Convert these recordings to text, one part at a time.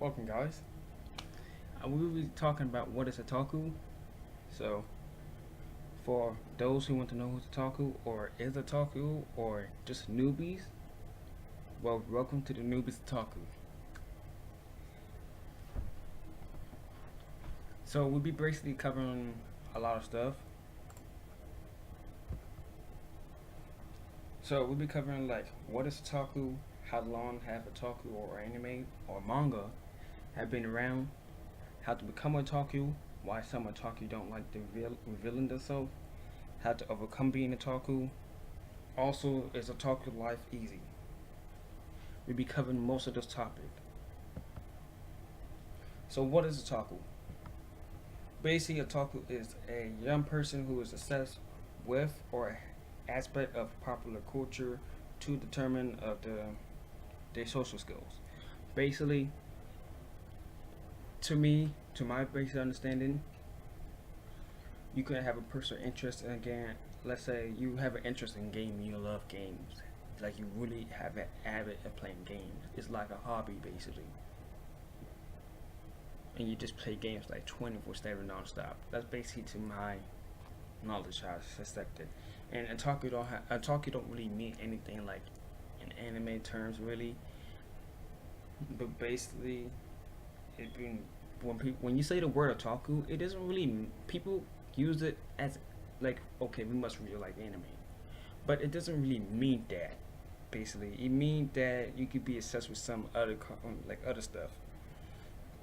Welcome, guys. We will be talking about what is otaku. So, for those who want to know who's otaku, or is otaku, or just newbies, well, welcome to the newbies otaku. So, we'll be basically covering a lot of stuff. So, we'll be covering like what is otaku, how long have otaku or anime or manga have been around, how to become otaku, why some otaku don't like the revealing themselves, how to overcome being otaku. Also, is otaku life easy? We'll be covering most of this topic. So, what is otaku? Basically, otaku is a young person who is obsessed with or aspect of popular culture to determine of their social skills. Basically, to me, to my basic understanding, you could have a personal interest in a game. Let's say you have an interest in gaming, you love games, like you really have an habit of playing games. It's like a hobby basically, and you just play games like 24/7 nonstop. That's basically to my knowledge how I suspect it. And otaku don't really mean anything like in anime terms really, but basically it being when you say the word otaku, it doesn't really people use it as like okay we must really like anime, but it doesn't really mean that. Basically, it means that you could be obsessed with some other like other stuff.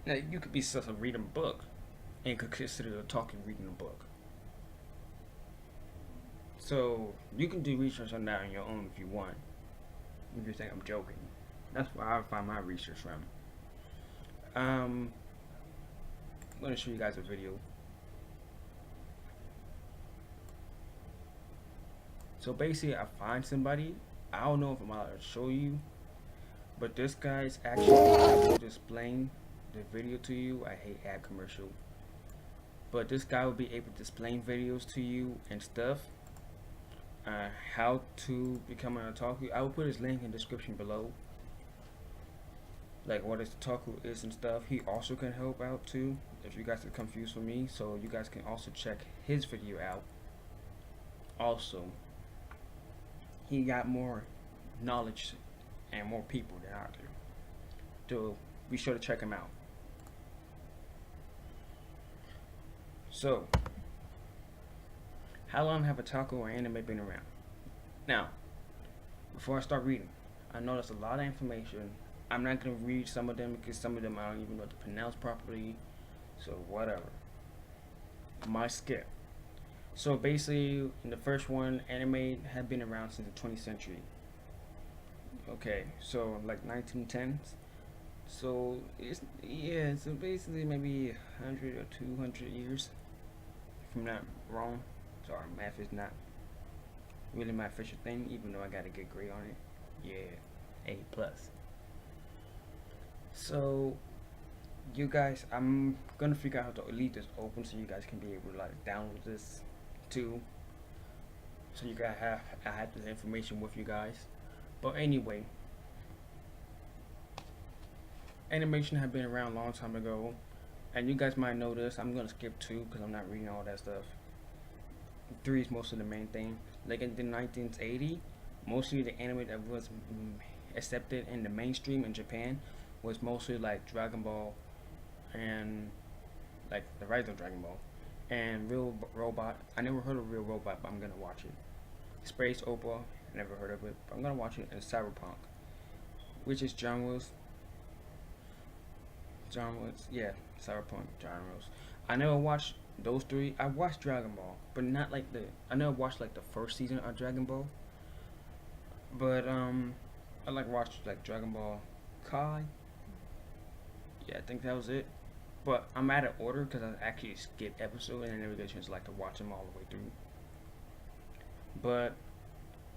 Like you could be obsessed with reading a book, and could consider otaku reading a book. So you can do research on that on your own if you want. If you think I'm joking, that's where I find my research from. I'm gonna show you guys a video. So basically, I find somebody. I don't know if I'm allowed to show you, but this guy's actually able to explain the video to you. I hate ad commercial, but this guy will be able to explain videos to you and stuff. How to become an otaku. I will put his link in the description below. Like what otaku is and stuff. He also can help out too if you guys are confused with me. So you guys can also check his video out. Also, he got more knowledge and more people than I do. So be sure to check him out. So, how long have otaku or anime been around? Now, before I start reading, I know that's a lot of information. I'm not gonna read some of them because some of them I don't even know how to pronounce properly. So whatever. My skip. So basically, in the first one, anime had been around since the 20th century. Okay, so like 1910s. So it's yeah, so basically maybe 100 or 200 years, if I'm not wrong. Sorry, math is not really my official thing, even though I got a good grade on it. Yeah, A plus. So you guys, I'm gonna figure out how to leave this open so you guys can be able to like download this too. So you guys I have this information with you guys. But anyway, animation had been around a long time ago, and you guys might know this. I'm gonna skip 2 because I'm not reading all that stuff. 3 is most of the main thing. Like in the 1980, mostly the anime that was accepted in the mainstream in Japan was mostly like Dragon Ball and like the Rise of Dragon Ball and Real Robot. I never heard of Real Robot, but I'm gonna watch it. Space Opera, never heard of it, but I'm gonna watch it. And Cyberpunk, which is genres, yeah, Cyberpunk genres. I never watched those 3. I watched Dragon Ball, but not like I never watched like the first season of Dragon Ball. But I like watched like Dragon Ball Kai. Yeah, I think that was it. But I'm out of order because I actually skipped episode and I never get a chance to like to watch them all the way through. But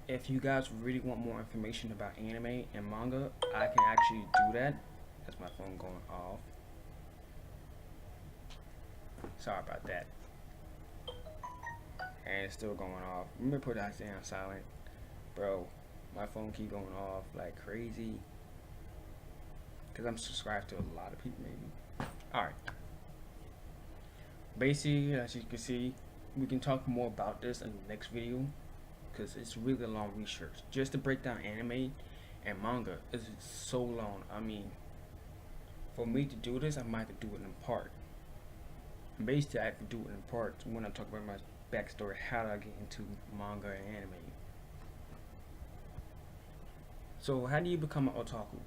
if you guys really want more information about anime and manga, I can actually do that. That's my phone going off. Sorry about that. And it's still going off. Let me put that thing on silent. Bro, my phone keep going off like crazy. because I'm subscribed to a lot of people maybe. Alright. Basically, as you can see, we can talk more about this in the next video because it's really long research. Just to break down anime and manga is so long. I mean, for me to do this, I might have to do it in part. Basically, I have to do it in parts when I talk about my backstory, how did I get into manga and anime. So, how do you become an otaku?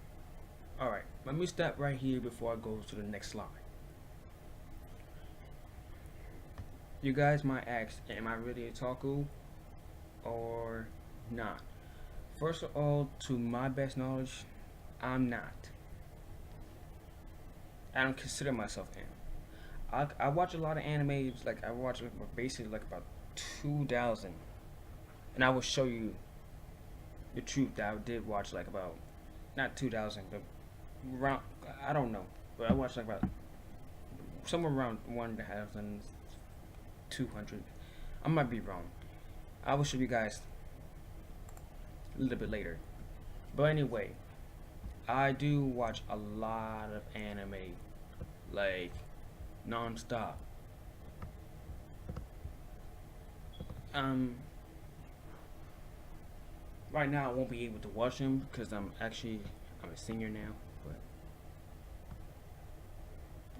Alright, let me stop right here before I go to the next slide. You guys might ask, am I really a otaku or not? First of all, to my best knowledge, I'm not. I don't consider myself an. I watch a lot of animes, like I watch basically like about 2000, and I will show you the truth that I did watch like about not 2000, but around, I don't know, but I watched like about somewhere around 1200. I might be wrong. I will show you guys a little bit later. But anyway, I do watch a lot of anime, like non-stop. Right now I won't be able to watch them because I'm a senior now, but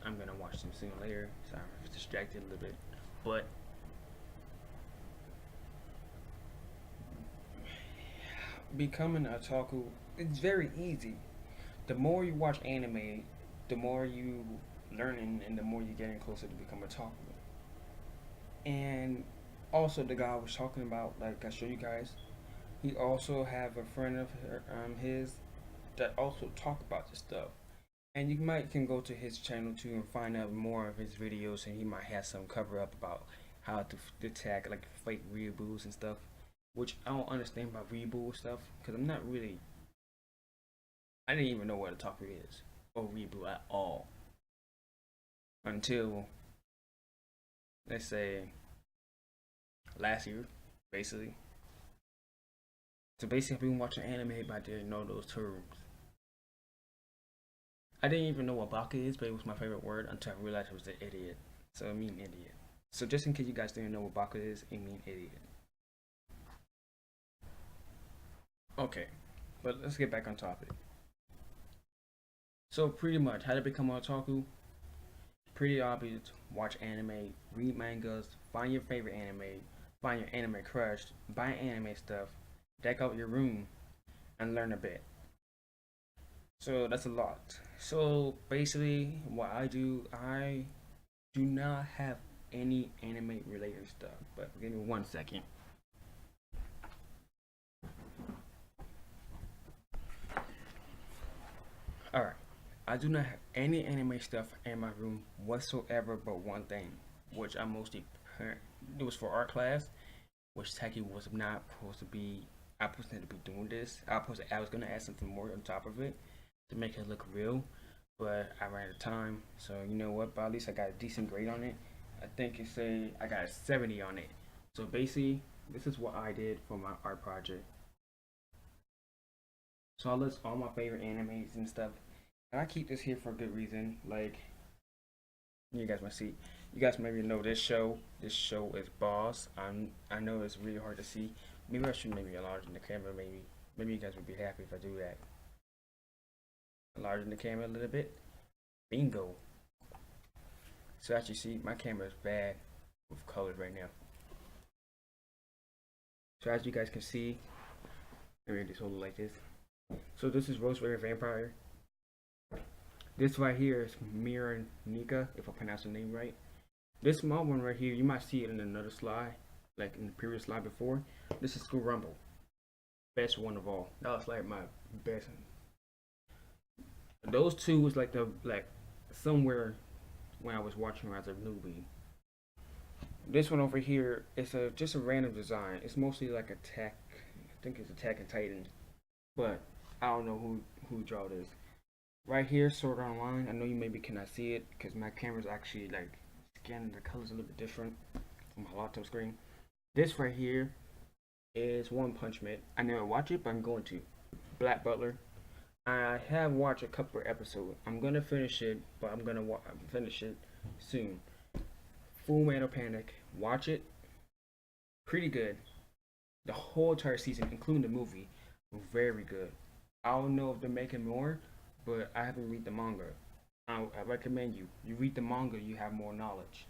I'm gonna watch them sooner or later. Sorry, I'm distracted a little bit, but becoming a otaku, it's very easy. The more you watch anime, the more you learning and the more you're getting closer to become a otaku. And also the guy I was talking about, like I showed you guys, he also have a friend of his that also talk about this stuff. And you might can go to his channel too and find out more of his videos, and he might have some cover up about how to detect like fake reboots and stuff, which I don't understand about reboot stuff because I'm not really. I didn't even know what a talker is or reboot at all until, let's say, last year, basically. So basically, I've been watching anime, but I didn't know those terms. I didn't even know what baka is, but it was my favorite word until I realized it was an idiot. So it mean idiot. So just in case you guys didn't know what baka is, it mean idiot. Okay, but let's get back on topic. So pretty much, how to become an otaku? Pretty obvious. Watch anime, read mangas, find your favorite anime, find your anime crush, buy anime stuff, deck out your room, and learn a bit. So that's a lot. So basically, what I do not have any anime related stuff. But give me 1 second. Alright. I do not have any anime stuff in my room whatsoever but one thing, which I mostly it was for art class, which Taki was not supposed to be. I was supposed to be doing this. I was gonna add something more on top of it to make it look real, but I ran out of time. So you know what? But at least I got a decent grade on it. I think it say I got a 70 on it. So basically, this is what I did for my art project. So I list all my favorite animes and stuff. And I keep this here for a good reason. Like, you guys might see. You guys maybe know this show. This show is Boss. I know it's really hard to see. Maybe I should maybe enlarge the camera. Maybe you guys would be happy if I do that. Enlarging the camera a little bit. Bingo. So as you see, my camera is bad with colors right now. So as you guys can see, let me just hold it like this. So this is Rosemary Vampire. This right here is Mira Nika, if I pronounce the name right. This small one right here, you might see it in another slide, like in the previous slide before. This is School Rumble. Best one of all. That was like my best. Those two was like somewhere when I was watching as a newbie. This one over here is just a random design. It's mostly like Attack. I think it's Attack and Titan, but I don't know who draw this. Right here, Sword Art Online. I know you maybe cannot see it because my camera's actually like scanning the colors a little bit different on my laptop screen. This right here is One Punch Man. I never watch it, but I'm going to. Black Butler. I have watched a couple of episodes. I'm gonna finish it, but I'm gonna finish it soon. Full Metal Panic. Watch it. Pretty good. The whole entire season, including the movie, very good. I don't know if they're making more, but I haven't read the manga. I recommend you read the manga. You have more knowledge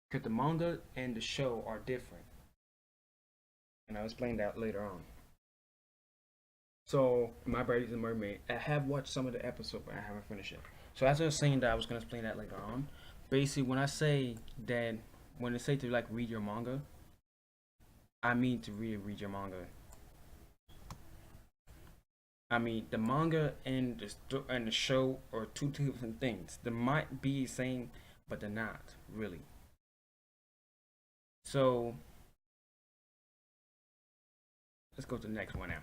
because the manga and the show are different, and I'll explain that later on. So, My Brady's a Mermaid. I have watched some of the episode, but I haven't finished it. So, as I was saying that I was gonna explain that later on. Basically, when I say that, when they say to like read your manga, I mean to read your manga. I mean the manga and the show are two different things. They might be the same, but they're not really. So let's go to the next one now.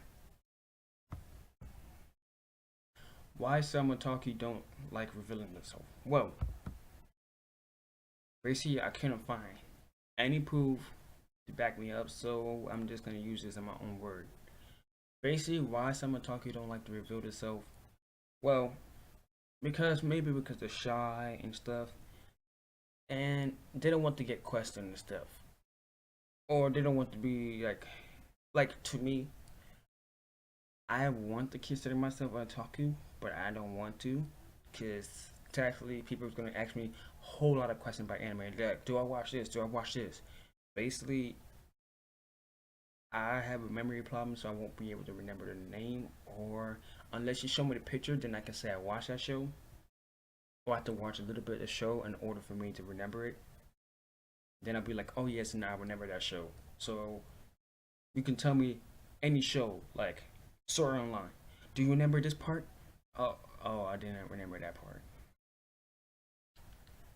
Why some otaku don't like revealing themselves? Well, basically, I couldn't find any proof to back me up, so I'm just gonna use this in my own word. Basically, why some otaku don't like to reveal themselves? Well, because they're shy and stuff, and they don't want to get questioned and stuff, or they don't want to be like to me. I want to consider myself a otaku, but I don't want to, because technically people are gonna ask me a whole lot of questions about anime. Like, do I watch this? Do I watch this? Basically, I have a memory problem, so I won't be able to remember the name. Or unless you show me the picture, then I can say I watched that show. Or I have to watch a little bit of the show in order for me to remember it. Then I'll be like, oh yes, and I remember that show. So you can tell me any show, like Sword Online. Do you remember this part? Oh, oh, I didn't remember that part.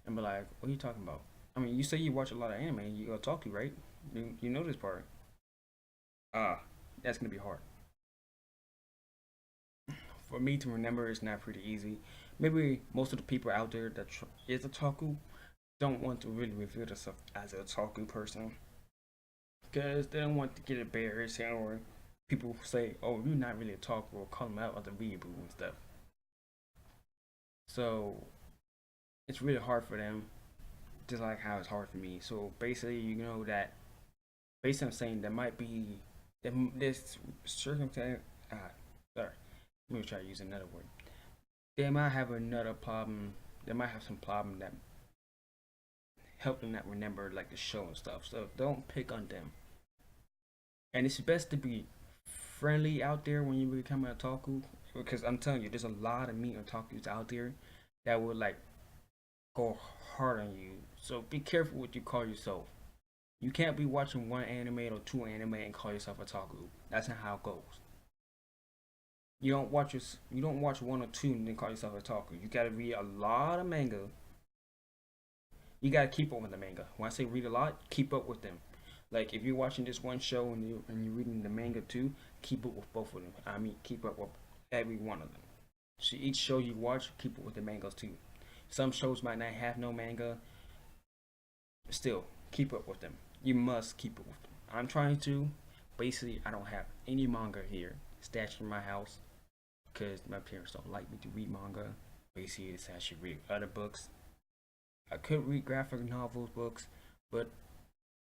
And be like, what are you talking about? I mean, you say you watch a lot of anime. You otaku, right? You know this part. Ah, that's gonna be hard for me to remember. It's not pretty easy. Maybe most of the people out there that is otaku don't want to really reveal themselves as a otaku person because they don't want to get embarrassed or people say, "Oh, you're not really a talker," or call them out of the weeaboo and stuff. So it's really hard for them, just like how it's hard for me. So basically, you know that basically I'm saying there might be this circumstance. Sorry, let me try to use another word. They might have another problem. They might have some problem that help them not remember like the show and stuff. So don't pick on them. And it's best to be friendly out there when you become an otaku, because I'm telling you, there's a lot of mean otakus out there that will like go hard on you. So be careful what you call yourself. You can't be watching one anime or two anime and call yourself a otaku. That's not how it goes. You don't watch one or two and then call yourself a otaku. You gotta read a lot of manga. You gotta keep up with the manga. When I say read a lot, keep up with them. Like if you're watching this one show and you're reading the manga too, keep up with both of them. I mean, keep up with every one of them. So each show you watch, keep up with the mangas too. Some shows might not have no manga. Still, keep up with them. You must keep up with them. I'm trying to. Basically, I don't have any manga here stashed in my house because my parents don't like me to read manga. Basically, it's I should read other books. I could read graphic novels books, but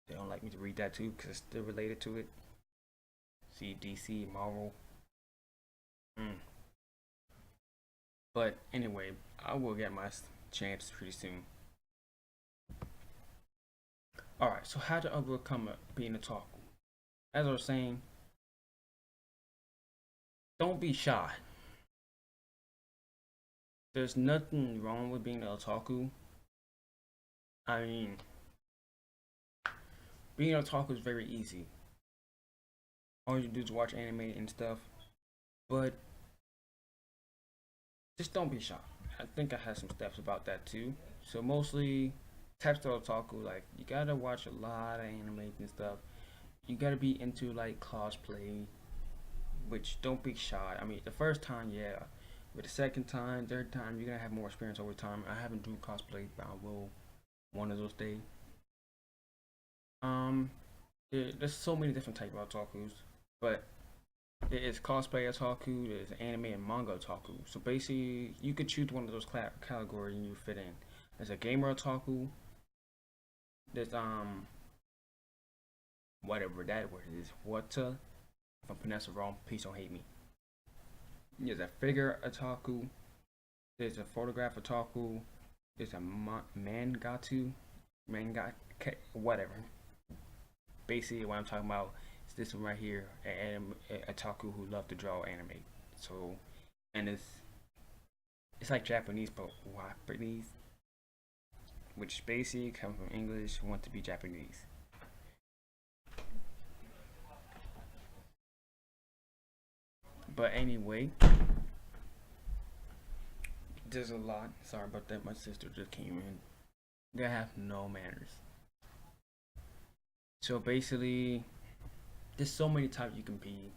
they don't like me to read that too because it's still related to it. See DC, Marvel. Mm. But anyway, I will get my chance pretty soon. Alright, so how to overcome being a talker? As I was saying, don't be shy. There's nothing wrong with being an otaku. I mean, being an otaku is very easy. All you do is watch anime and stuff. But just don't be shy. I think I had some steps about that too. So mostly types of otaku, like you gotta watch a lot of anime and stuff. You gotta be into like cosplay, which don't be shy. I mean, the first time, yeah, but the second time, third time, you're gonna have more experience over time. I haven't do cosplay, but I will one of those days. Um, there's so many different type of otakus, but There's cosplay otaku, there's anime and manga otaku. So basically, you could choose one of those categories and you fit in. There's a gamer otaku. There's whatever that word is. Wata. If I'm pronouncing it wrong, please don't hate me. There's a figure otaku. There's a photograph otaku. There's a manga, whatever. Basically, what I'm talking about is this one right here, a otaku who love to draw anime. So, and it's like Japanese, but Japanese, which basically comes from English, want to be Japanese. But anyway, there's a lot. Sorry about that. My sister just came in. They have no manners. So basically, there's so many types you can be.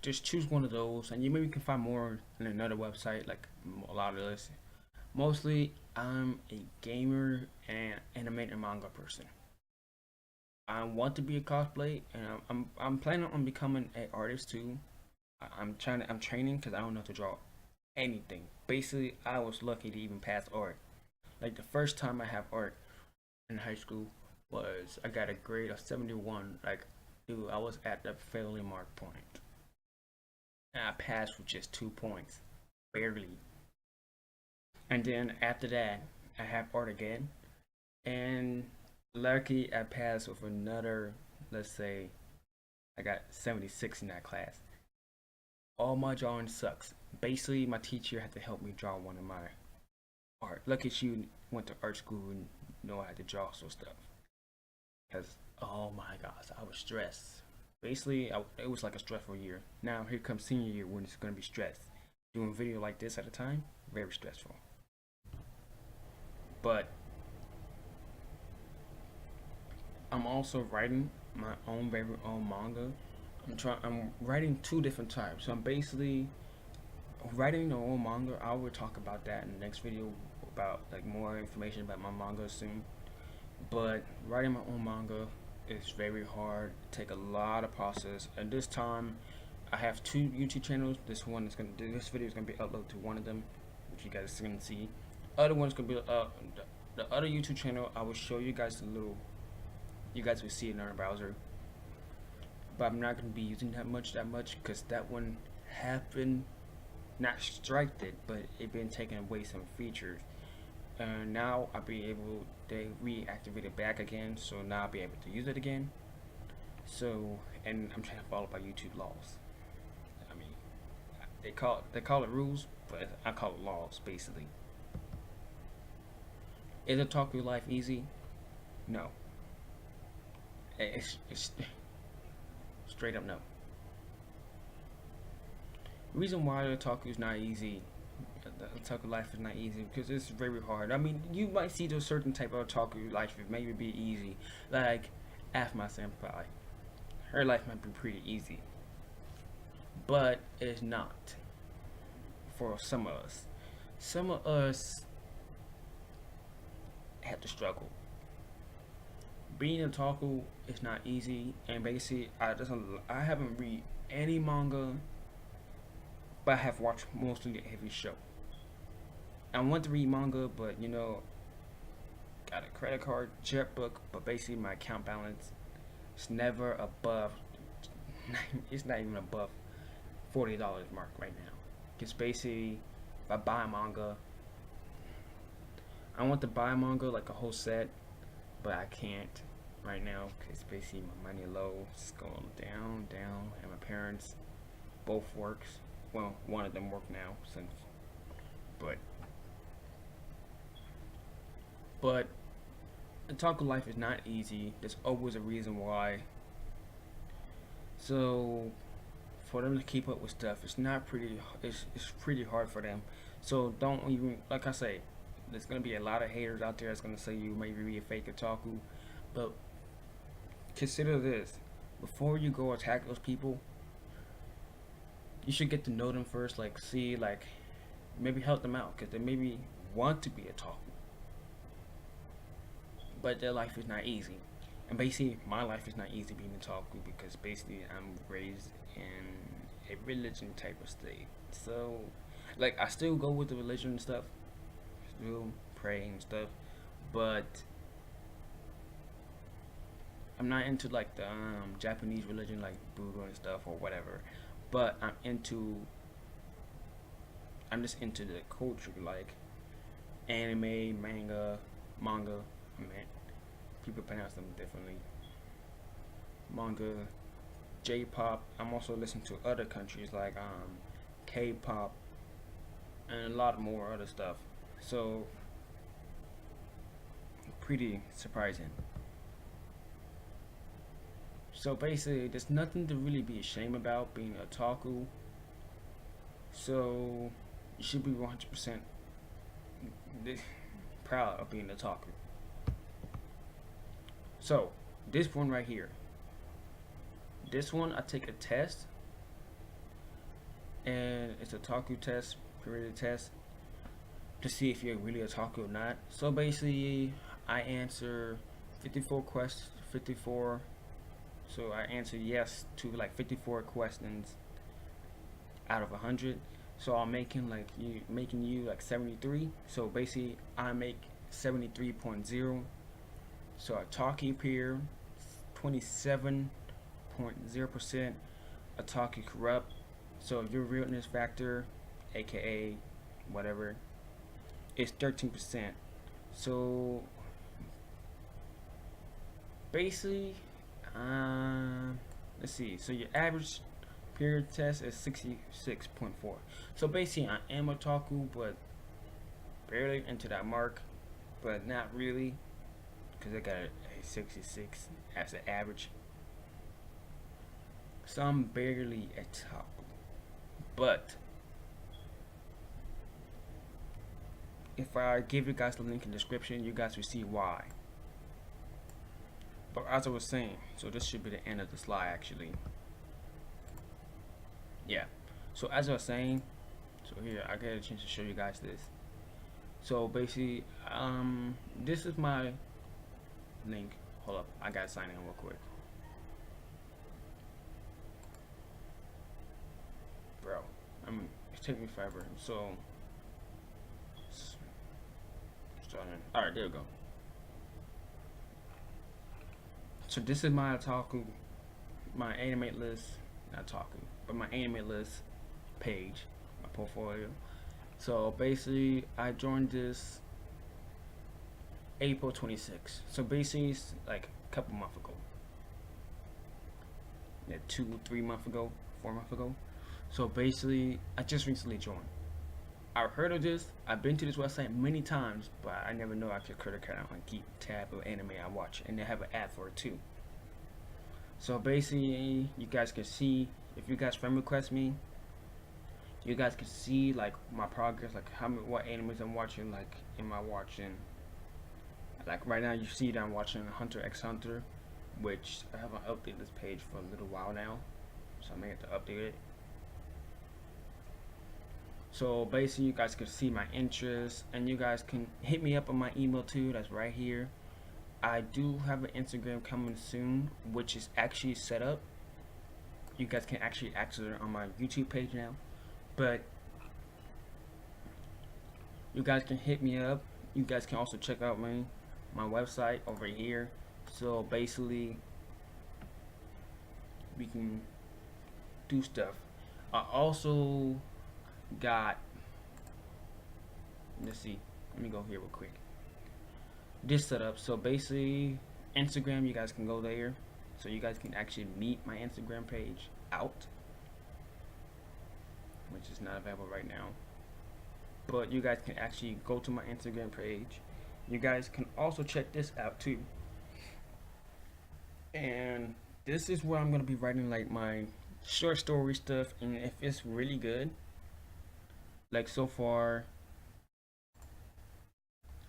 Just choose one of those, and you maybe can find more on another website, like a lot of this. Mostly, I'm a gamer and animated manga person. I want to be a cosplay, and I'm planning on becoming an artist too. I'm training because I don't know how to draw anything. Basically, I was lucky to even pass art. Like the first time I have art in high school was I got a grade of 71. Like, dude, I was at the failing mark point, and I passed with just 2 points, barely. And then after that, I have art again, and lucky I passed with another. Let's say I got 76 in that class. All my drawing sucks. Basically, my teacher had to help me draw one of my art. Lucky she went to art school and know how to draw some stuff. Cause oh my gosh, I was stressed. Basically, it was like a stressful year. Now here comes senior year when it's gonna be stressed. Doing a video like this at a time, very stressful. But I'm also writing my own very own manga. I'm writing two different types. So I'm basically writing the own manga. I will talk about that in the next video about like more information about my manga soon. But writing my own manga is very hard. Take a lot of process. And this time, I have two YouTube channels. This video is gonna be uploaded to one of them, which you guys can see. Other one's gonna be the other YouTube channel. I will show you guys a little. You guys will see it in our browser. But I'm not gonna be using that much, because that one have been not striked it, but it been taking away some features. And now I'll be able to reactivate it back again, so now I'll be able to use it again. So, and I'm trying to follow by YouTube laws. I mean, they call it rules, but I call it laws basically. Is Otaku life easy? No. It's straight up no. The reason why Otaku is not easy, the otaku life is not easy, because it's very hard. I mean, you might see there's certain type of otaku life it maybe be easy, like Afma Senpai. Her life might be pretty easy, but it's not for some of us. Some of us have to struggle. Being a otaku is not easy, and basically, I haven't read any manga, but I have watched mostly every show. I want to read manga, but got a credit card, checkbook, but basically my account balance is never above. It's not even above $40 mark right now. Because basically, if I buy a manga, I want to buy a manga like a whole set, but I can't right now because basically my money low. It's going down, down, and my parents both works. Well, one of them work now since, but but otaku life is not easy. There's always a reason why. So for them to keep up with stuff, it's not pretty. It's pretty hard for them. So don't even, like I say, there's gonna be a lot of haters out there that's gonna say you maybe be a fake otaku, but consider this: before you go attack those people, you should get to know them first. Like, see, like, maybe help them out because they maybe want to be a otaku, but their life is not easy. And basically, my life is not easy being a otaku because basically I'm raised in a religion type of state. So, like, I still go with the religion and stuff, still pray and stuff, but I'm not into like the Japanese religion, like Buddha and stuff or whatever. But I'm just into the culture, like anime, manga. I mean, people pronounce them differently. Manga, J-pop. I'm also listening to other countries like K-pop and a lot more other stuff. So pretty surprising. So basically, there's nothing to really be ashamed about being a otaku. So you should be 100% proud of being a otaku. So this one right here, this one I take a test, and it's a otaku test, period test, to see if you're really a otaku or not. So basically, I answer 54 questions, 54. So I answer yes to like 54 questions out of 100. So I'm making you like 73. So basically, I make 73.0. So a talkie peer, 27.0%. A talkie corrupt. So your realness factor, aka whatever, is 13%. So basically, let's see. So your average period test is 66.4. So basically, I am a otaku, but barely into that mark, but not really, because I got a 66 as an average. So I'm barely a otaku, but if I give you guys the link in the description, you guys will see why. But as I was saying, so this should be the end of the slide actually. Yeah. So as I was saying, so here I get a chance to show you guys this. So basically, this is my link. Hold up, I gotta sign in real quick. Bro, I mean, it's taking me forever. So, starting. Alright, there we go. So this is my otaku, my anime list, not otaku, but my anime list page, my portfolio. So basically, I joined this April 26th. So basically, it's like a couple months ago. Yeah, 2, 3 months ago, 4 months ago. So basically, I just recently joined. I've heard of this. I've been to this website many times, but I never know I could create an account and keep tab of anime I watch, and they have an app for it too. So basically, you guys can see if you guys friend request me, you guys can see like my progress, like what animes I'm watching, like am I watching. Like right now, you see that I'm watching Hunter x Hunter, which I haven't updated this page for a little while now, so I may have to update it. So basically, you guys can see my interests, and you guys can hit me up on my email too. That's right here. I do have an Instagram coming soon, which is actually set up. You guys can actually access it on my YouTube page now. But you guys can hit me up. You guys can also check out my website over here. So basically, we can do stuff. I also got, let's see, let me go here real quick. This setup. So basically, Instagram, you guys can go there, so you guys can actually meet my Instagram page out, which is not available right now, but you guys can actually go to my Instagram page. You guys can also check this out too, and this is where I'm gonna be writing like my short story stuff, and if it's really good, like so far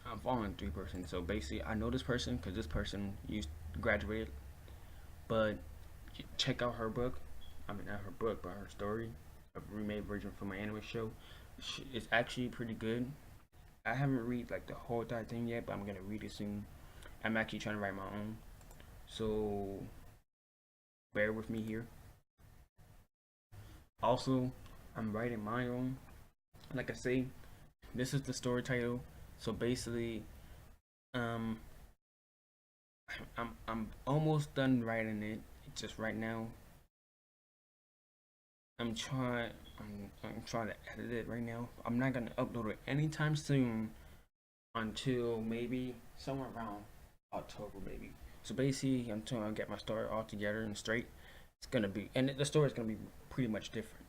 I'm following 3 persons. So basically, I know this person because this person used graduated, but check out her book. I mean, not her book, but her story, a remade version from my anime show. It's actually pretty good. I haven't read like the whole entire thing yet, but I'm gonna read it soon. I'm actually trying to write my own, so bear with me here. Also, I'm writing my own. Like I say, this is the story title. So basically, um, I'm almost done writing it. It's just right now, I'm trying. I'm trying to edit it right now. I'm not gonna upload it anytime soon until maybe somewhere around October, maybe. So basically, I'm trying to get my story all together and straight. It's gonna be, and the story is gonna be pretty much different.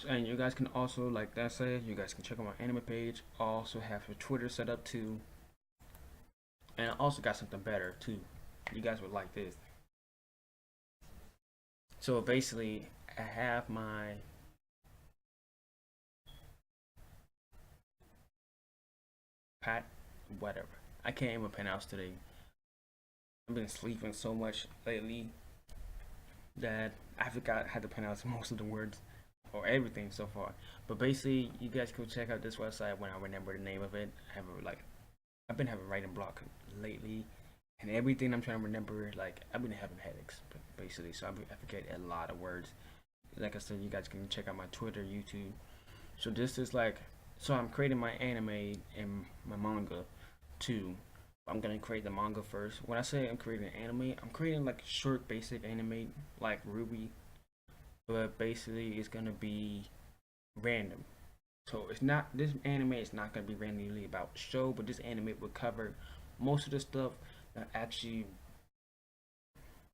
And you guys can also, like that said, you guys can check out my anime page. I also have a Twitter set up too, and I also got something better too. You guys would like this. So basically, I have my pat, whatever. I can't even pronounce today. I've been sleeping so much lately that I forgot how to pronounce most of the words or everything so far. But basically, you guys can check out this website when I remember the name of it. I've been having writing block lately, and everything I'm trying to remember, like I've been having headaches basically. So I forget a lot of words. Like I said, you guys can check out my Twitter, YouTube. So this is like, so I'm creating my anime and my manga too. I'm gonna create the manga first. When I say I'm creating anime, I'm creating like short, basic anime like Ruby, but basically it's gonna be random. So it's not, this anime is not gonna be randomly about the show, but this anime will cover most of the stuff that actually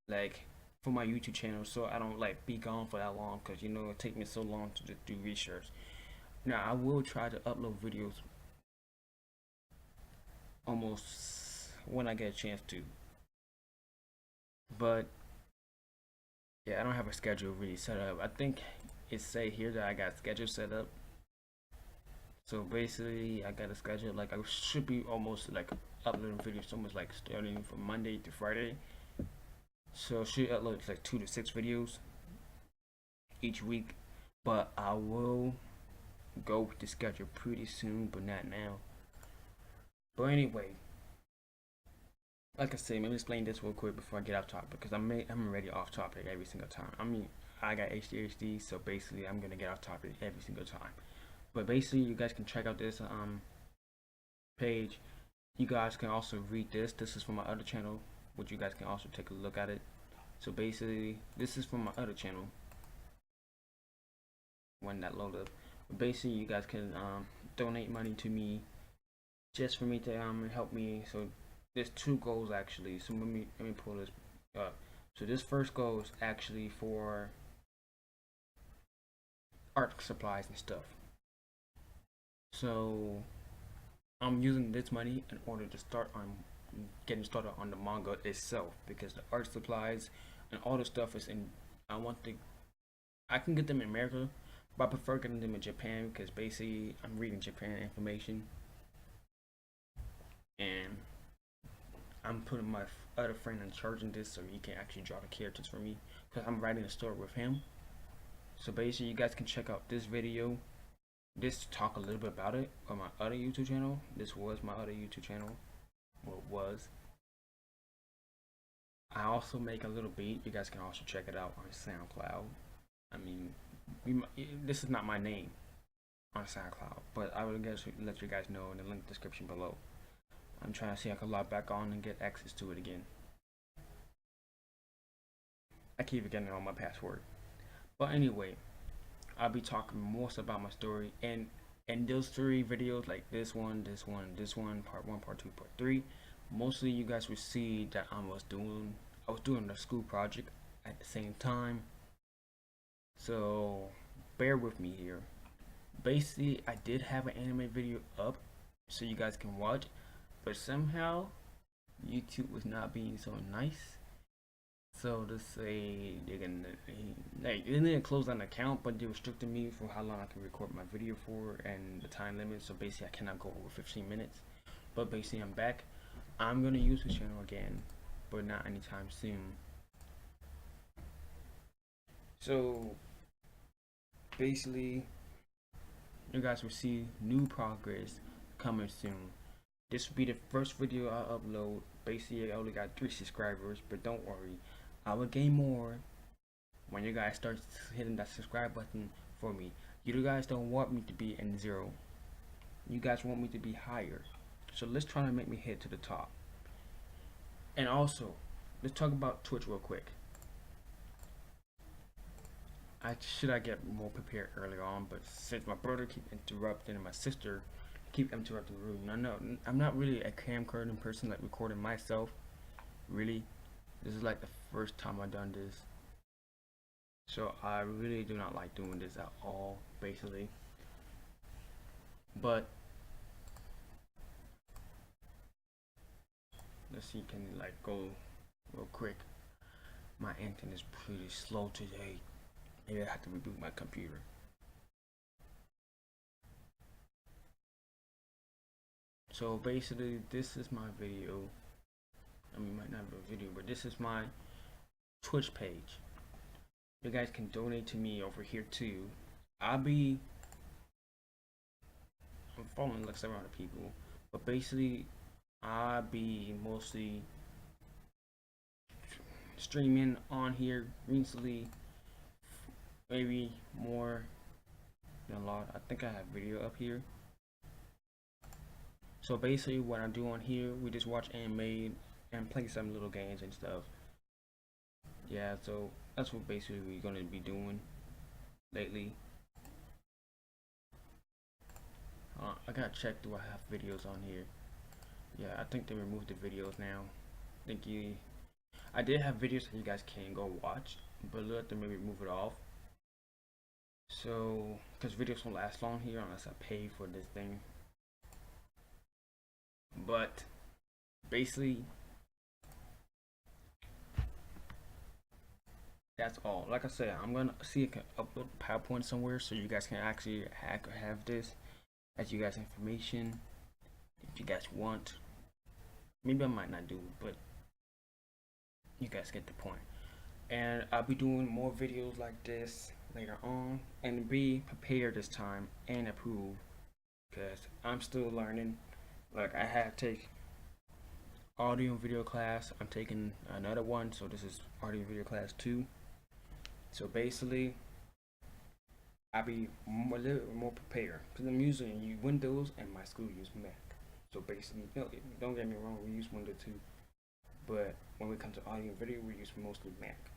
like for my YouTube channel, so I don't like be gone for that long because you know it take me so long to do research. Now I will try to upload videos almost when I get a chance to, but yeah, I don't have a schedule really set up. I think it say here that I got a schedule set up. So basically, I got a schedule like I should be almost like uploading videos almost like starting from Monday to Friday. So I should upload like 2 to 6 videos each week, but I will go with the schedule pretty soon, but not now. But anyway, like I said, let me explain this real quick before I get off topic because I'm already off topic every single time. I mean, I got ADHD, so basically I'm gonna get off topic every single time. But basically, you guys can check out this page. You guys can also read this. This is from my other channel, which you guys can also take a look at it. So basically, this is from my other channel. When that load up, but basically, you guys can donate money to me just for me to help me. So there's 2 goals actually. So let me pull this up. So this first goal is actually for art supplies and stuff. So I'm using this money in order to start on getting started on the manga itself because the art supplies and all the stuff is in. I want the I can get them in America, but I prefer getting them in Japan because basically I'm reading Japan information and I'm putting my other friend in charge of this so he can actually draw the characters for me because I'm writing a story with him. So basically, you guys can check out this video. This talk a little bit about it on my other YouTube channel. This was my other YouTube channel. Well, it was. I also make a little beat. You guys can also check it out on SoundCloud. I mean, this is not my name on SoundCloud, but I will let you guys know in the link description below. I'm trying to see if I can log back on and get access to it again. I keep forgetting all my password. But anyway, I'll be talking most about my story and those 3 videos like this one, part 1, part 2, part 3. Mostly you guys will see that I was doing a school project at the same time. So bear with me here. Basically, I did have an anime video up so you guys can watch, but somehow YouTube was not being so nice. So to say they're gonna they didn't close down the account, but they restricted me for how long I can record my video for and the time limit. So basically, I cannot go over 15 minutes. But basically, I'm back. I'm gonna use the channel again, but not anytime soon. So basically, you guys will see new progress coming soon. This will be the first video I upload. Basically, I only got 3 subscribers, but don't worry, I will gain more when you guys start hitting that subscribe button for me. You guys don't want me to be in 0. You guys want me to be higher. So let's try to make me hit to the top. And also, let's talk about Twitch real quick. I get more prepared earlier on, but since my brother keep interrupting and my sister keep interrupting the room, no, I'm not really a camcorder person, like recording myself. Really, this is like the first time I've done this, so I really do not like doing this at all, basically. But let's see, can it like go real quick? My internet is pretty slow today. Maybe I have to reboot my computer. So basically, this is my video. I mean, might not be a video, but this is my Twitch page. You guys can donate to me over here too. I'm following like several other people, but basically, I'll be mostly streaming on here recently. Maybe more than a lot. I think I have video up here. So basically what I do on here, we just watch anime and play some little games and stuff. Yeah, so that's what basically we're gonna be doing lately. I gotta check, do I have videos on here? Yeah, I think they removed the videos now. I did have videos that you guys can go watch, but let them maybe remove it off. So, because videos won't last long here unless I pay for this thing. But basically, that's all. Like I said, I'm gonna see if I can upload PowerPoint somewhere so you guys can actually have this as you guys information if you guys want. Maybe I might not do it, but you guys get the point. And I'll be doing more videos like this later on, and be prepared this time and approved, because I'm still learning. Like, I had to take audio and video class. I'm taking another one, so this is audio and video class 2. So basically, I'll be a little more prepared, because I'm using Windows and my school use Mac. So basically, don't get me wrong, we use Windows too, but when it comes to audio and video, we use mostly Mac.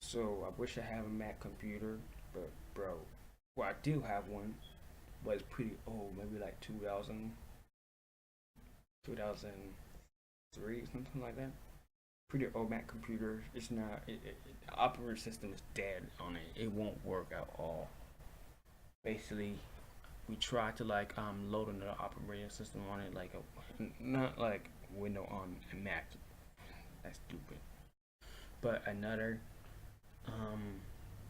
So I wish I had a Mac computer, but bro, well, I do have one, but it's pretty old, maybe like 2003, something like that. Pretty old Mac computer. It's not. The operating system is dead on it. It won't work at all. Basically, we tried to like load another operating system on it, like not like Windows on a Mac. That's stupid. But another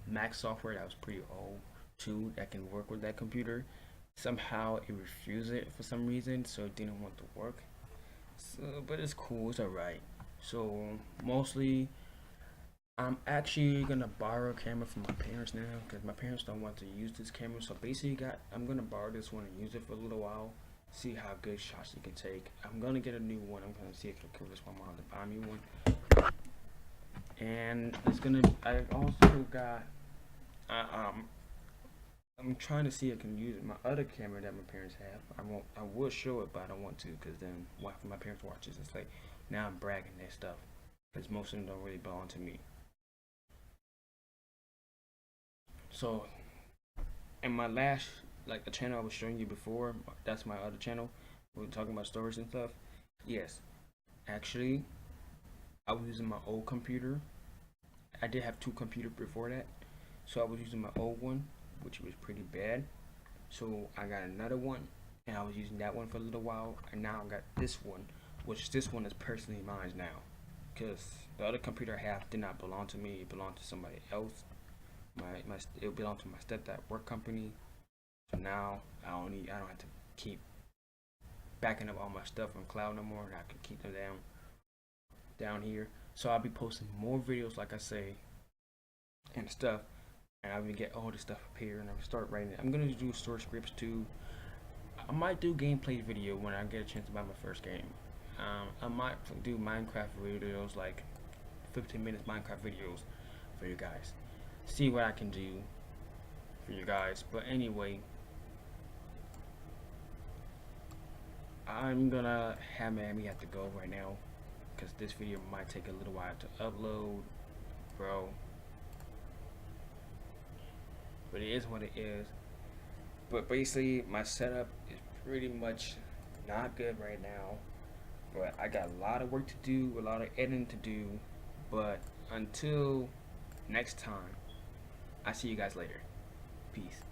Mac software that was pretty old too, that can work with that computer. Somehow it refused it for some reason, so it didn't want to work. So, but it's cool, it's alright. So mostly I'm actually gonna borrow a camera from my parents now, because my parents don't want to use this camera. So basically I'm gonna borrow this one and use it for a little while, see how good shots you can take. I'm gonna get a new one. I'm gonna see if I can convince my mom to buy me one. And I also got I'm trying to see if I can use my other camera that my parents have. I would show it, but I don't want to, because then when my parents watch this, it's like now I'm bragging their stuff, because most of them don't really belong to me. So in my last, like the channel I was showing you before, that's my other channel. We were talking about stories and stuff. Yes, actually, I was using my old computer. I did have 2 computers before that, so I was using my old one, which was pretty bad. So I got another one, and I was using that one for a little while, and now I got this one, which this one is personally mine now, because the other computer I have did not belong to me. It belonged to somebody else. It belonged to my stepdad work company. So now I don't have to keep backing up all my stuff on cloud no more, and I can keep them down here. So I'll be posting more videos, like I say, and stuff, and I will get all this stuff up here, and I'll start writing it. I'm gonna do story scripts too. I might do gameplay video when I get a chance to buy my first game. I might do Minecraft videos, like 15 minutes Minecraft videos for you guys. see what I can do for you guys. But anyway, I'm gonna have Mammy have to go right now because this video might take a little while to upload, bro. But it is what it is. But basically, my setup is pretty much not good right now. But I got a lot of work to do, a lot of editing to do. But until next time, I see you guys later. Peace.